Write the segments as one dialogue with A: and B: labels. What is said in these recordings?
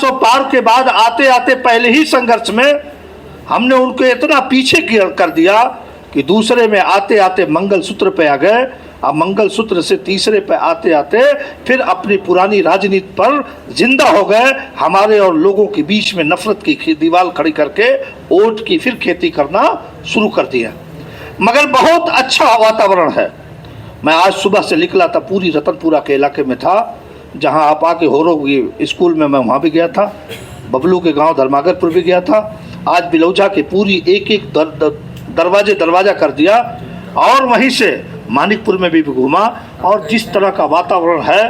A: 700 पार के बाद आते आते पहले ही संघर्ष में हमने उनको इतना पीछे कर दिया कि दूसरे में आते आते मंगलसूत्र पे आ गए। अब मंगलसूत्र से तीसरे पे आते आते फिर अपनी पुरानी राजनीति पर जिंदा हो गए। हमारे और लोगों के बीच में नफरत की दीवार खड़ी करके वोट की फिर खेती करना शुरू कर दिया। मगर बहुत अच्छा वातावरण है। मैं आज सुबह से निकला था, पूरी रतनपुरा के इलाके में था, जहां आप आके हो रही स्कूल में मैं वहाँ भी गया था, बबलू के गांव धर्मागरपुर भी गया था। आज बिलौजा के पूरी एक एक दरवाजा कर दिया और वहीं से मानिकपुर में भी घूमा। और जिस तरह का वातावरण है,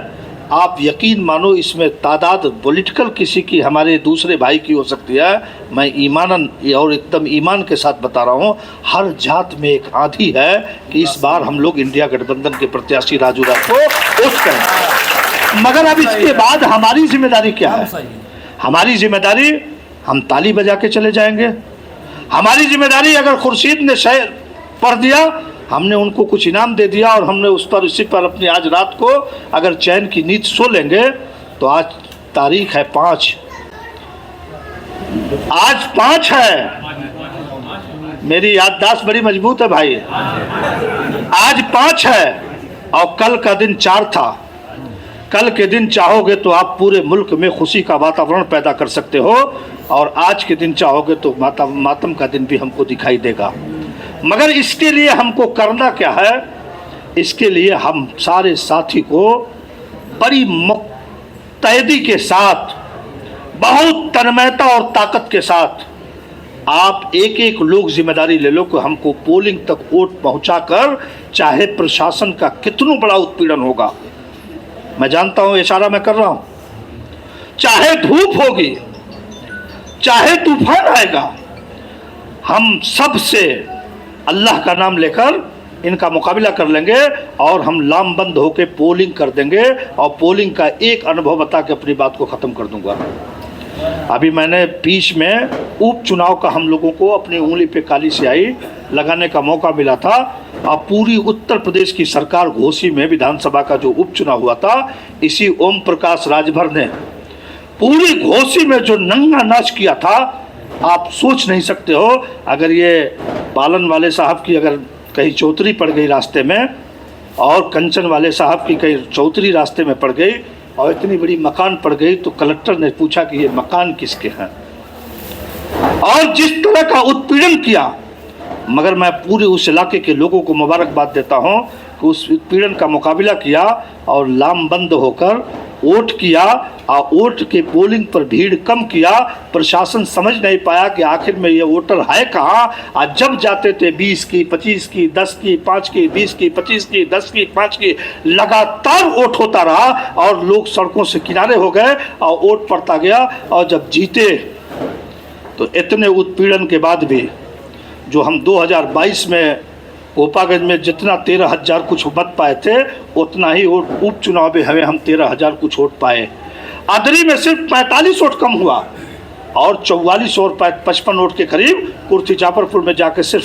A: आप यकीन मानो इसमें तादाद पॉलिटिकल किसी की हमारे दूसरे भाई की हो सकती है, मैं ईमानन और एकदम ईमान के साथ बता रहा हूँ, हर जात में एक आंधी है कि इस बार हम लोग इंडिया गठबंधन के प्रत्याशी राजू राय को वोट करें। मगर अब इसके बाद हमारी जिम्मेदारी क्या है? हमारी जिम्मेदारी, हम ताली बजा के चले जाएंगे। हमारी जिम्मेदारी, अगर खुर्शीद ने शहर पढ़ दिया, हमने उनको कुछ इनाम दे दिया और हमने उसी पर अपनी आज रात को अगर चैन की नींद सो लेंगे तो आज तारीख है 5, आज 5 है। मेरी याददाश्त बड़ी मजबूत है भाई। आज 5 है और कल का दिन 4 था। कल के दिन चाहोगे तो आप पूरे मुल्क में खुशी का वातावरण पैदा कर सकते हो और आज के दिन चाहोगे तो मातम का दिन भी हमको दिखाई देगा। मगर इसके लिए हमको करना क्या है? इसके लिए हम सारे साथी को बड़ी मुस्तैदी के साथ, बहुत तन्मयता और ताकत के साथ, आप एक एक लोग जिम्मेदारी ले लो कि हमको पोलिंग तक वोट पहुंचाकर, चाहे प्रशासन का कितना बड़ा उत्पीड़न होगा, मैं जानता हूं इशारा मैं कर रहा हूं, चाहे धूप होगी, चाहे तूफान आएगा, हम सब से अल्लाह का नाम लेकर इनका मुकाबला कर लेंगे और हम लामबंद होकर पोलिंग कर देंगे। और पोलिंग का एक अनुभव बता के अपनी बात को ख़त्म कर दूंगा। अभी मैंने बीच में उपचुनाव का हम लोगों को अपनी उंगली पे काली स्याही लगाने का मौका मिला था। अब पूरी उत्तर प्रदेश की सरकार घोसी में विधानसभा का जो उपचुनाव हुआ था, इसी ओम प्रकाश राजभर ने पूरी घोसी में जो नंगा नाच किया था, आप सोच नहीं सकते हो। अगर ये बालन वाले साहब की अगर कहीं चौधरी पड़ गई रास्ते में और कंचन वाले साहब की कहीं चौधरी रास्ते में पड़ गई और इतनी बड़ी मकान पड़ गई तो कलेक्टर ने पूछा कि ये मकान किसके हैं, और जिस तरह का उत्पीड़न किया। मगर मैं पूरे उस इलाके के लोगों को मुबारकबाद देता हूं कि उस उत्पीड़न का मुकाबला किया और लामबंद होकर वोट किया और वोट के पोलिंग पर भीड़ कम किया। प्रशासन समझ नहीं पाया कि आखिर में ये वोटर है कहाँ। आज जब जाते थे 20 की, 25 की, 10 की, 5 की, 20 की, 25 की, 10 की, 5 की, लगातार वोट होता रहा और लोग सड़कों से किनारे हो गए और वोट पड़ता गया। और जब जीते तो इतने उत्पीड़न के बाद भी जो हम 2022 में कोपागंज में जितना 13,000 कुछ मत पाए थे, उतना ही उपचुनाव में हम 13,000 कुछ वोट पाए। अदरी में सिर्फ 45 वोट कम हुआ और 44 और 55 वोट के करीब कुर्ती जाफरपुर में जाके सिर्फ